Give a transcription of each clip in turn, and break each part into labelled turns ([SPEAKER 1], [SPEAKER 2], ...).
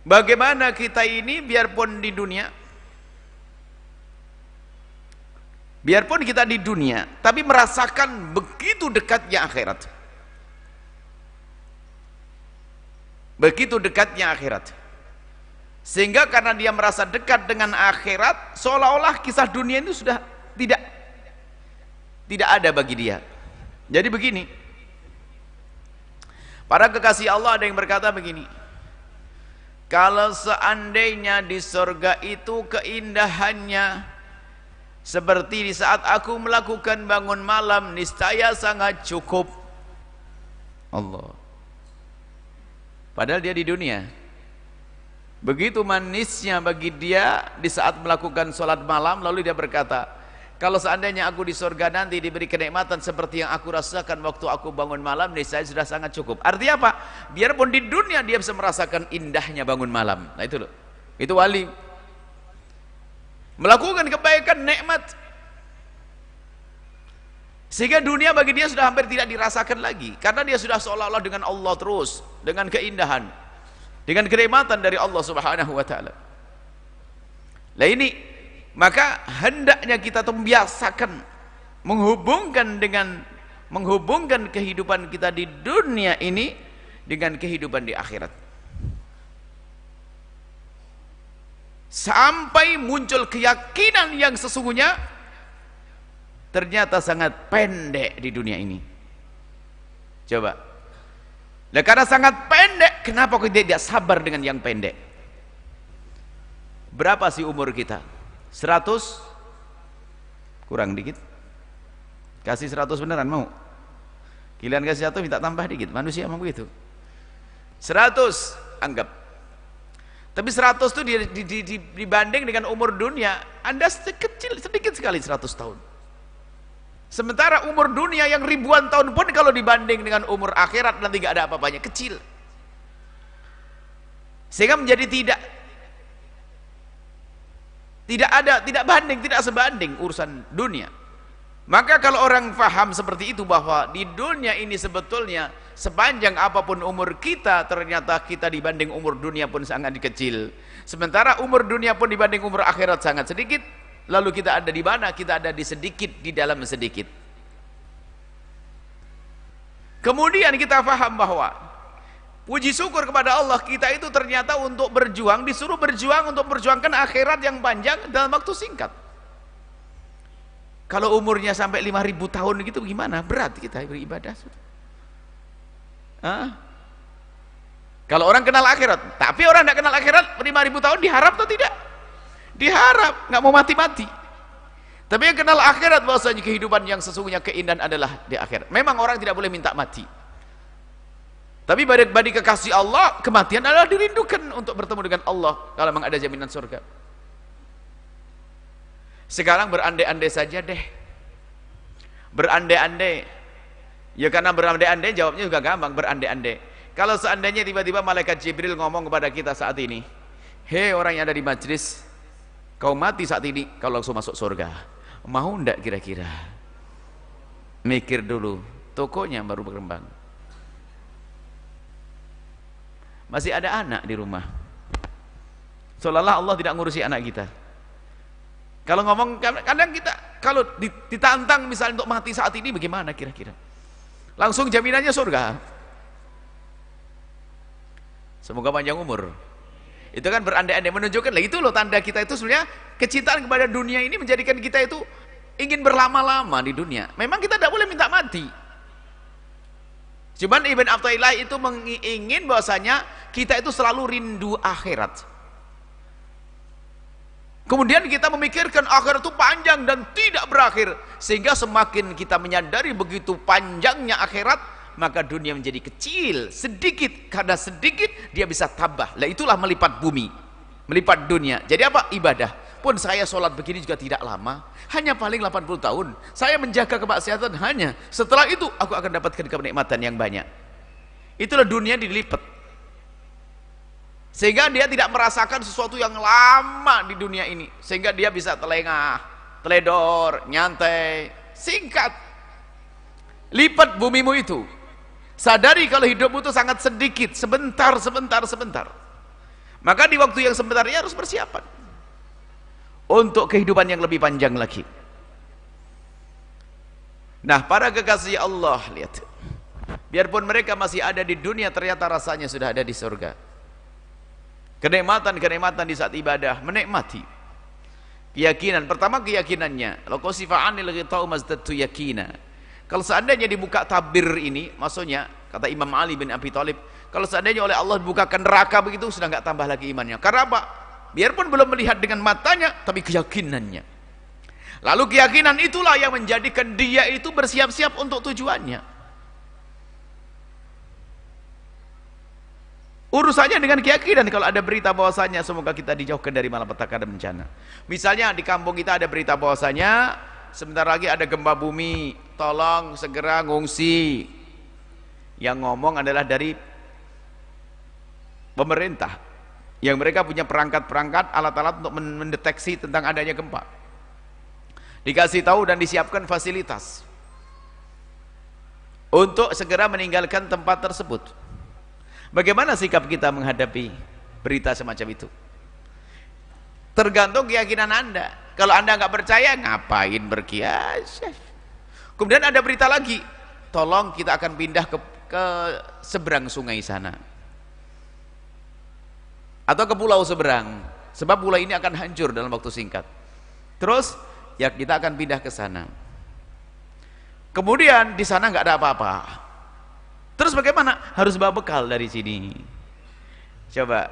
[SPEAKER 1] Bagaimana kita ini biarpun di dunia, biarpun kita di dunia, tapi merasakan begitu dekatnya akhirat. Begitu dekatnya akhirat. Sehingga karena dia merasa dekat dengan akhirat, seolah-olah kisah dunia itu sudah tidak ada bagi dia. Jadi begini, para kekasih Allah ada yang berkata begini, kalau seandainya di surga itu keindahannya seperti di saat aku melakukan bangun malam, niscaya sangat cukup. Allah. Padahal dia di dunia, begitu manisnya bagi dia di saat melakukan sholat malam, lalu dia berkata, kalau seandainya aku di surga nanti diberi kenikmatan seperti yang aku rasakan waktu aku bangun malam, niscaya sudah sangat cukup. Artinya apa? Biarpun di dunia dia bisa merasakan indahnya bangun malam. Nah itu loh, itu wali melakukan kebaikan, nikmat, sehingga dunia bagi dia sudah hampir tidak dirasakan lagi, karena dia sudah seolah-olah dengan Allah terus, dengan keindahan, dengan kenikmatan dari Allah Subhanahu wa ta'ala. Nah ini, maka hendaknya kita membiasakan menghubungkan kehidupan kita di dunia ini dengan kehidupan di akhirat, sampai muncul keyakinan yang sesungguhnya ternyata sangat pendek di dunia ini. Coba, nah karena sangat pendek, kenapa kita tidak sabar dengan yang pendek? Berapa sih umur kita? 100? Kurang dikit. Kasih 100 beneran mau? Kalian kasih 1 minta tambah dikit, manusia mau begitu. 100 anggap. Tapi 100 itu dibanding dengan umur dunia, Anda sedikit sekali 100 tahun. Sementara umur dunia yang ribuan tahun pun kalau dibanding dengan umur akhirat nanti gak ada apa-apanya, kecil. Sehingga menjadi tidak banding, tidak sebanding urusan dunia. Maka kalau orang faham seperti itu, bahwa di dunia ini sebetulnya sepanjang apapun umur kita, ternyata kita dibanding umur dunia pun sangat kecil. Sementara umur dunia pun dibanding umur akhirat sangat sedikit. Lalu kita ada di mana? Kita ada di sedikit, di dalam sedikit. Kemudian kita faham bahwa puji syukur kepada Allah, kita itu ternyata untuk berjuang, disuruh berjuang untuk memperjuangkan akhirat yang panjang dalam waktu singkat. Kalau umurnya sampai 5.000 tahun gitu gimana? Berat kita beribadah. Kalau orang kenal akhirat, tapi orang tidak kenal akhirat 5.000 tahun diharap atau tidak? Diharap, nggak mau mati-mati. Tapi yang kenal akhirat, bahwasanya kehidupan yang sesungguhnya keindahan adalah di akhirat. Memang orang tidak boleh minta mati, tapi bagi kekasih Allah, kematian adalah dirindukan untuk bertemu dengan Allah kalau memang ada jaminan surga. Sekarang berandai-andai saja deh, berandai-andai ya, karena berandai-andai jawabnya juga gampang. Berandai-andai, kalau seandainya tiba-tiba malaikat Jibril ngomong kepada kita saat ini, hei orang yang ada di majlis, kau mati saat ini, kau langsung masuk surga, mau ndak kira-kira? Mikir dulu, tokonya baru berkembang, masih ada anak di rumah, seolah-olah Allah tidak ngurusi anak kita. Kalau ngomong, kadang kita kalau ditantang misalnya untuk mati saat ini, bagaimana kira-kira? Langsung jaminannya surga. Semoga panjang umur. Itu kan berandai-andai, menunjukkan lah, itu loh tanda kita itu sebenarnya kecintaan kepada dunia ini menjadikan kita itu ingin berlama-lama di dunia. Memang kita tidak boleh minta mati. Cuman Ibn Athaillah itu ingin bahwasanya kita itu selalu rindu akhirat. Kemudian kita memikirkan akhirat itu panjang dan tidak berakhir, sehingga semakin kita menyadari begitu panjangnya akhirat, maka dunia menjadi kecil, sedikit. Karena sedikit dia bisa tambah. Lah itulah melipat bumi, melipat dunia. Jadi apa? Ibadah. Pun saya sholat begini juga tidak lama, hanya paling 80 tahun. Saya menjaga kemaksiatan hanya, setelah itu aku akan dapatkan kenikmatan yang banyak. Itulah dunia dilipat, sehingga dia tidak merasakan sesuatu yang lama di dunia ini, sehingga dia bisa telengah, teledor, nyantai, singkat. Lipat bumimu itu, sadari kalau hidupmu itu sangat sedikit, sebentar. Maka di waktu yang sebenarnya harus persiapan untuk kehidupan yang lebih panjang lagi. Nah, para kekasih Allah, lihat, biarpun mereka masih ada di dunia, ternyata rasanya sudah ada di surga. Kenikmatan-kenikmatan di saat ibadah, menikmati. Keyakinan, pertama keyakinannya, laqasifa'anil ghita'u mazdadtu yakina. Kalau seandainya dibuka tabir ini, maksudnya kata Imam Ali bin Abi Thalib, kalau seandainya oleh Allah dibukakan neraka begitu, sudah nggak tambah lagi imannya. Karena apa? Biarpun belum melihat dengan matanya, tapi keyakinannya. Lalu keyakinan itulah yang menjadikan dia itu bersiap-siap untuk tujuannya. Urusannya dengan keyakinan. Kalau ada berita bahwasanya semoga kita dijauhkan dari malapetaka dan bencana. Misalnya di kampung kita ada berita bahwasanya sebentar lagi ada gempa bumi, tolong segera ngungsi. Yang ngomong adalah dari pemerintah, yang mereka punya perangkat-perangkat, alat-alat untuk mendeteksi tentang adanya gempa. Dikasih tahu dan disiapkan fasilitas untuk segera meninggalkan tempat tersebut. Bagaimana sikap kita menghadapi berita semacam itu? Tergantung keyakinan Anda. Kalau Anda nggak percaya, ngapain berkias? Kemudian ada berita lagi, tolong kita akan pindah ke seberang sungai sana, atau ke pulau seberang, sebab pulau ini akan hancur dalam waktu singkat. Terus ya kita akan pindah ke sana. Kemudian di sana nggak ada apa-apa. Terus bagaimana? Harus bawa bekal dari sini. Coba,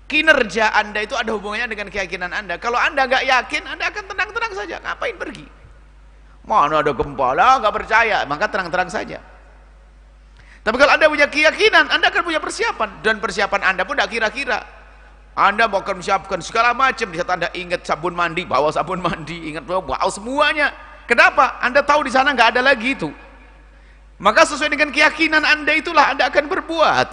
[SPEAKER 1] kinerja Anda itu ada hubungannya dengan keyakinan Anda. Kalau Anda nggak yakin, Anda akan tenang-tenang saja. Ngapain pergi? Mana ada gempa lah, nggak percaya, maka tenang-tenang saja. Tapi kalau Anda punya keyakinan, Anda akan punya persiapan, dan persiapan Anda pun tidak kira-kira. Anda mau akan menyiapkan segala macam. Di saat Anda ingat sabun mandi, bawa sabun mandi, ingat bawa semuanya. Kenapa? Anda tahu di sana nggak ada lagi itu. Maka sesuai dengan keyakinan Anda itulah Anda akan berbuat.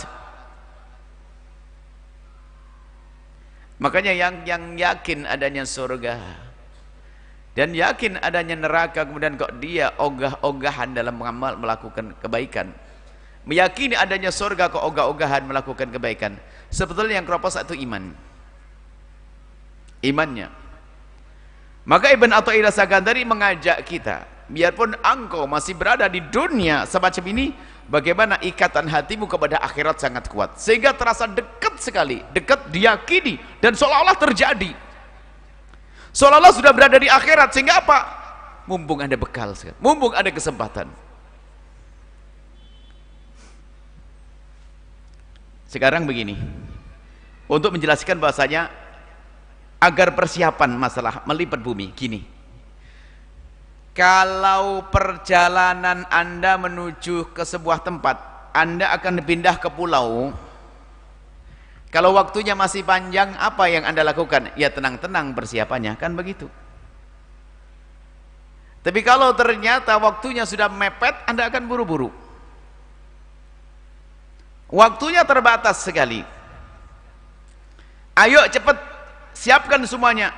[SPEAKER 1] Makanya yang yakin adanya surga dan yakin adanya neraka, kemudian kok dia ogah-ogahan dalam mengamal melakukan kebaikan, meyakini adanya surga kok ogah-ogahan melakukan kebaikan, sebetulnya yang keropos itu imannya. Maka Ibn Athaillah Sakandari mengajak kita, biarpun engkau masih berada di dunia semacam ini, bagaimana ikatan hatimu kepada akhirat sangat kuat, sehingga terasa dekat sekali, dekat diyakini, dan seolah-olah terjadi, seolah-olah sudah berada di akhirat. Sehingga apa? Mumpung ada bekal, mumpung ada kesempatan. Sekarang begini, untuk menjelaskan bahasanya agar persiapan masalah melipat bumi, gini, kalau perjalanan Anda menuju ke sebuah tempat, Anda akan pindah ke pulau. Kalau waktunya masih panjang, apa yang Anda lakukan? Ya tenang-tenang persiapannya, kan begitu. Tapi kalau ternyata waktunya sudah mepet, Anda akan buru-buru. Waktunya terbatas sekali. Ayo cepat siapkan semuanya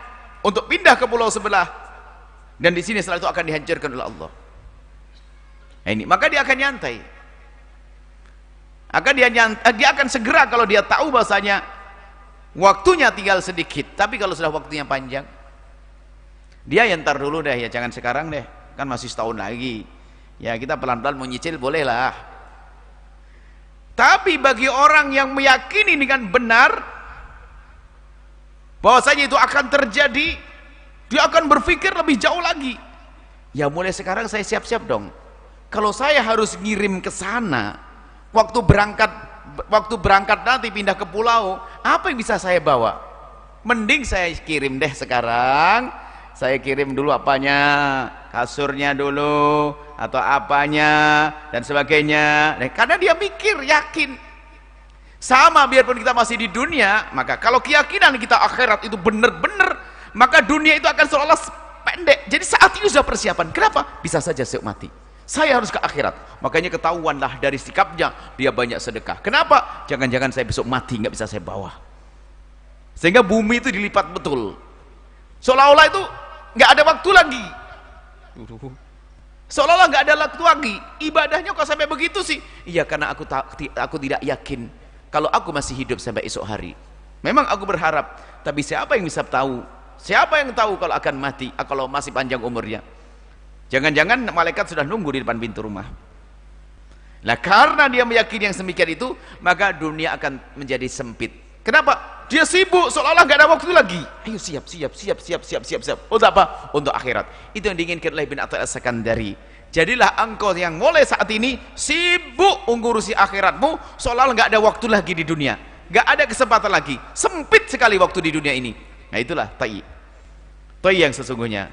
[SPEAKER 1] untuk pindah ke pulau sebelah, dan di sini setelah itu akan dihancurkan oleh Allah. Nah, ini maka dia akan nyantai. Dia akan segera kalau dia tahu bahasanya waktunya tinggal sedikit. Tapi kalau sudah waktunya panjang, dia yang ntar dulu deh, ya jangan sekarang deh, kan masih setahun lagi. Ya kita pelan-pelan mau nyicil bolehlah. Tapi bagi orang yang meyakini dengan benar bahwasanya itu akan terjadi, dia akan berpikir lebih jauh lagi. Ya mulai sekarang saya siap-siap dong. Kalau saya harus ngirim ke sana, waktu berangkat nanti pindah ke pulau, apa yang bisa saya bawa? Mending saya kirim deh sekarang. Saya kirim dulu apanya, kasurnya dulu, atau apanya dan sebagainya. Karena dia mikir, yakin. Sama biarpun kita masih di dunia, maka kalau keyakinan kita akhirat itu benar-benar, maka dunia itu akan seolah-olah pendek. Jadi saat ini sudah persiapan. Kenapa? Bisa saja saya mati, saya harus ke akhirat. Makanya ketahuanlah dari sikapnya, dia banyak sedekah. Kenapa? Jangan-jangan saya besok mati nggak bisa saya bawa. Sehingga bumi itu dilipat betul, seolah-olah itu nggak ada waktu lagi, seolah-olah nggak ada waktu lagi. Ibadahnya kok sampai begitu sih? Iya, karena aku tidak yakin kalau aku masih hidup sampai esok hari. Memang aku berharap, tapi siapa yang bisa tahu? Siapa yang tahu kalau akan mati, kalau masih panjang umurnya? Jangan-jangan malaikat sudah nunggu di depan pintu rumah. Nah, karena dia meyakini yang semikian itu, maka dunia akan menjadi sempit. Kenapa? Dia sibuk, seolah-olah gak ada waktu lagi. Ayo siap. Untuk apa? Untuk akhirat. Itu yang diinginkan oleh bin Athaillah As-Sakandari. Jadilah engkau yang mulai saat ini sibuk mengurusi akhiratmu, seolah-olah gak ada waktu lagi di dunia. Gak ada kesempatan lagi. Sempit sekali waktu di dunia ini. Nah, itulah ta'i yang sesungguhnya.